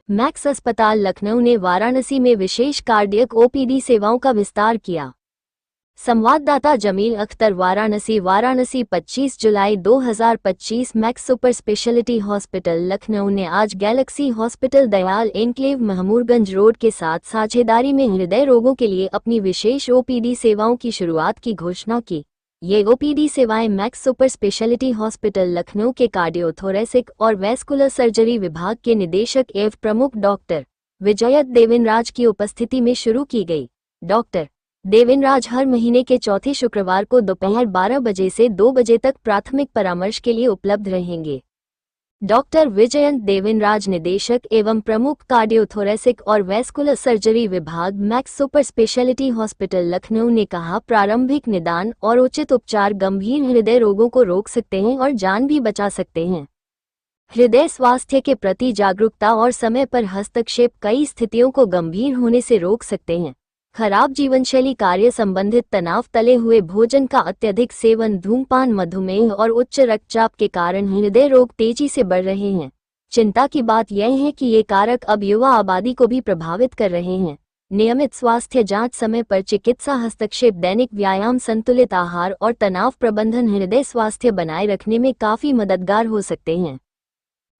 Max अस्पताल लखनऊ ने वाराणसी में विशेष कार्डियक ओपीडी सेवाओं का विस्तार किया। संवाददाता जमील अख्तर वाराणसी 25 जुलाई 2025 Max super speciality hospital Lucknow ने आज Galaxy hospital Dayal enclave Mahmoodganj road के साथ साझेदारी में हृदय रोगों के लिए अपनी विशेष ओपीडी सेवाओं की शुरुआत की घोषणा की। ये ओपीडी सेवाएं max super speciality hospital Lucknow के कार्डियोथोरेसिक और वैस्कुलर सर्जरी विभाग के निदेशक एवं प्रमुख डॉक्टर विजयत देविनराज की उपस्थिति में शुरू की गई। डॉक्टर देविनराज हर महीने के चौथे शुक्रवार को दोपहर 12 बजे से 2 बजे तक प्राथमिक परामर्श के लिए उपलब्ध रहेंगे। डॉक्टर विजयंत देविनराज निदेशक एवं प्रमुख कार्डियोथोरेसिक और वैस्कुलर सर्जरी विभाग max super speciality hospital Lucknow ने कहा, प्रारंभिक निदान और उचित उपचार गंभीर हृदय रोगों को रोक सकते हैं और जान भी बचा सकते हैं। हृदय स्वास्थ्य के प्रति जागरूकता और समय पर हस्तक्षेप कई स्थितियों को गंभीर होने से रोक सकते हैं। खराब जीवनशैली, कार्य संबंधित तनाव, तले हुए भोजन का अत्यधिक सेवन, धूम्रपान, मधुमेह और उच्च रक्तचाप के कारण हृदय रोग तेजी से बढ़ रहे हैं। चिंता की बात यह है कि ये कारक अब युवा आबादी को भी प्रभावित कर रहे हैं। नियमित स्वास्थ्य जांच, समय पर चिकित्सा हस्तक्षेप, दैनिक व्यायाम, संतुलित आहार और तनाव प्रबंधन हृदय स्वास्थ्य बनाए रखने में काफी मददगार हो सकते हैं।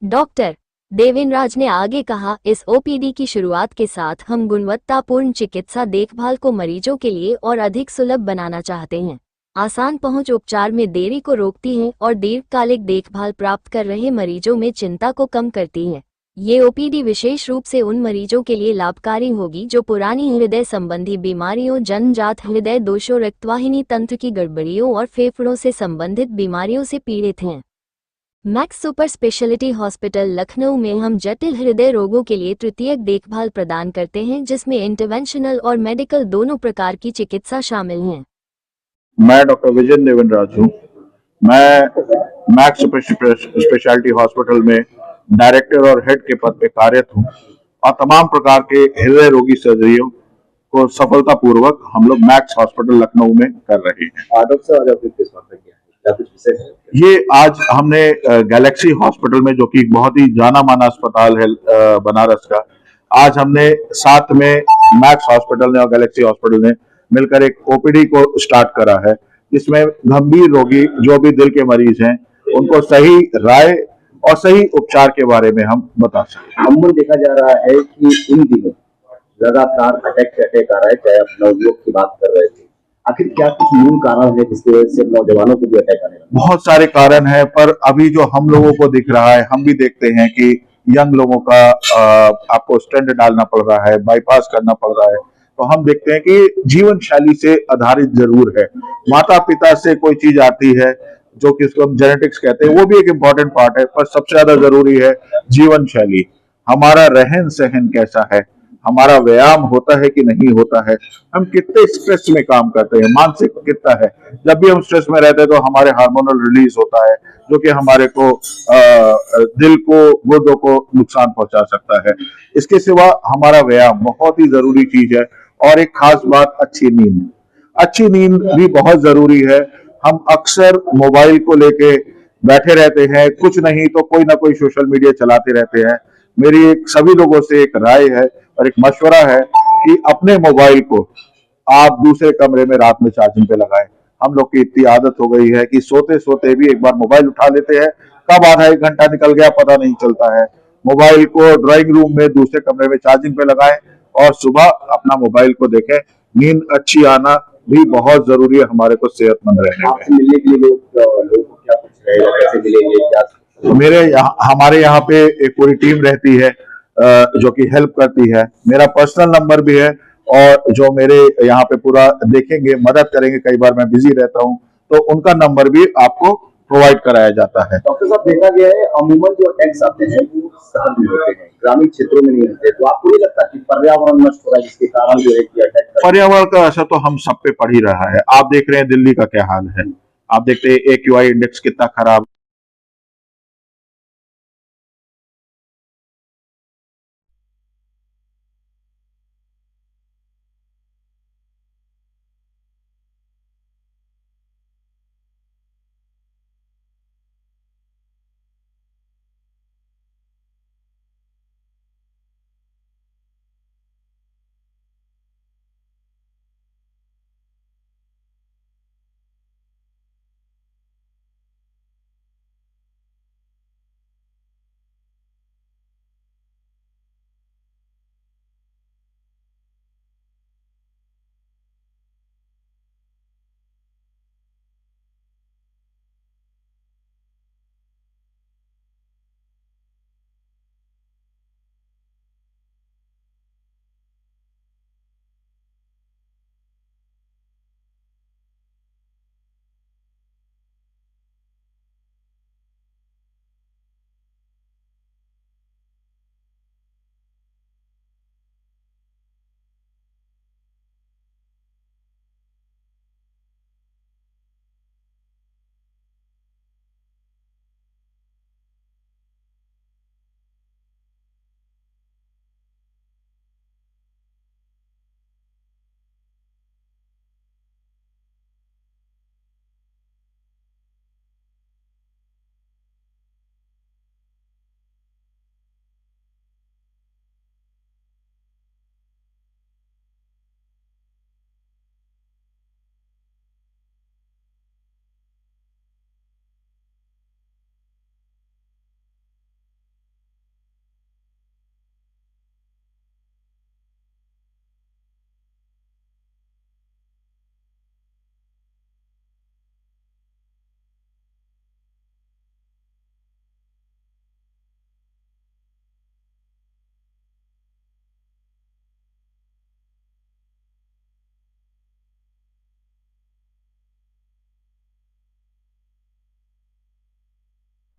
डॉक्टर देविनराज ने आगे कहा, इस ओपीडी की शुरुआत के साथ हम गुणवत्तापूर्ण चिकित्सा देखभाल को मरीजों के लिए और अधिक सुलभ बनाना चाहते हैं। आसान पहुंच उपचार में देरी को रोकती है और दीर्घकालिक देखभाल प्राप्त कर रहे मरीजों में चिंता को कम करती है। ये ओपीडी विशेष रूप से उन मरीजों के लिए लाभकारी होगी जो पुरानी हृदय संबंधी बीमारियों, जन्मजात हृदय दोषों, रक्तवाहिनी तंत्र की गड़बड़ियों और फेफड़ों से संबंधित बीमारियों से पीड़ित हैं। Max super speciality hospital Lucknow में हम जटिल हृदय रोगों के लिए तृतीयक देखभाल प्रदान करते हैं, जिसमें इंटरवेंशनल और मेडिकल दोनों प्रकार की चिकित्सा शामिल हैं। मैं डॉक्टर विजय देविनराज हूँ। मैं मैक्स सुपर स्पेशलिटी हॉस्पिटल में डायरेक्टर और हेड के पद पे कार्यरत हूँ और तमाम प्रकार के हृदय रोगी सर्जरियों को सफलतापूर्वक हम लोग मैक्स हॉस्पिटल लखनऊ में कर रहे हैं। ये आज हमने गैलेक्सी हॉस्पिटल में, जो कि बहुत ही जाना माना अस्पताल है बनारस का, आज हमने साथ में मैक्स हॉस्पिटल ने और गैलेक्सी हॉस्पिटल ने मिलकर एक ओपीडी को स्टार्ट करा है, जिसमें गंभीर रोगी जो भी दिल के मरीज हैं उनको सही राय और सही उपचार के बारे में हम बता सकते हैं। अमूमन देखा जा रहा है कि इन दिनों लगातार अटैक आ रहा है, चाहे आप नवयुवक की बात कर रहे थे, आखिर क्या कुछ मूल कारण है जिसकी वजह से नौजवानों को भी अटैक आने लगा? बहुत सारे कारण है, पर अभी जो हम लोगों को दिख रहा है, हम भी देखते हैं कि यंग लोगों का आपको स्टेंट डालना पड़ रहा है, बाईपास करना पड़ रहा है, तो हम देखते हैं कि जीवन शैली से आधारित जरूर है। माता पिता से कोई चीज आती है जो कि इसको हम जेनेटिक्स कहते हैं, वो भी एक इम्पोर्टेंट पार्ट है, पर सबसे ज्यादा जरूरी है जीवन शैली। हमारा रहन सहन कैसा है, हमारा व्यायाम होता है कि नहीं होता है, हम कितने स्ट्रेस में काम करते हैं, मानसिक कितना है। जब भी हम स्ट्रेस में रहते हैं तो हमारे हार्मोनल रिलीज होता है, जो कि हमारे को दिल को, गुर्दों को नुकसान पहुंचा सकता है। इसके सिवा हमारा व्यायाम बहुत ही जरूरी चीज है। और एक खास बात, अच्छी नींद भी बहुत जरूरी है। हम अक्सर मोबाइल को लेके बैठे रहते हैं, कुछ नहीं तो कोई ना कोई सोशल मीडिया चलाते रहते हैं। मेरी सभी लोगों से एक राय है और एक मशवरा है कि अपने मोबाइल को आप दूसरे कमरे में रात में चार्जिंग पे लगाएं। हम लोग की इतनी आदत हो गई है कि सोते सोते भी एक बार मोबाइल उठा लेते हैं, कब आधा एक घंटा निकल गया पता नहीं चलता है। मोबाइल को ड्राइंग रूम में दूसरे कमरे में चार्जिंग पे लगाएं और सुबह अपना मोबाइल को देखें। नींद अच्छी आना भी बहुत जरूरी है हमारे को सेहतमंद रहने में। मिलने के लिए लोग क्या पूछ रहे हैं, कैसे मिलेंगे, क्या? तो हमारे यहाँ पे एक पूरी टीम रहती है जो कि हेल्प करती है। मेरा पर्सनल नंबर भी है और जो मेरे यहाँ पे पूरा देखेंगे, मदद करेंगे, कई बार मैं बिजी रहता हूँ तो उनका नंबर भी आपको प्रोवाइड कराया जाता है। डॉक्टर साहब, देखा गया है अमूमन जो अटैक्स आते हैं वो शहर में होते हैं, ग्रामीण क्षेत्रों में नहीं होते, तो आपको नहीं लगता कि पर्यावरण नष्ट हो रहा है जिसके कारण जो है कि अटैक? पर्यावरण का असर तो हम सब पे पड़ ही रहा है। आप देख रहे हैं दिल्ली का क्या हाल है, आप देखते हैं AQI इंडेक्स कितना खराब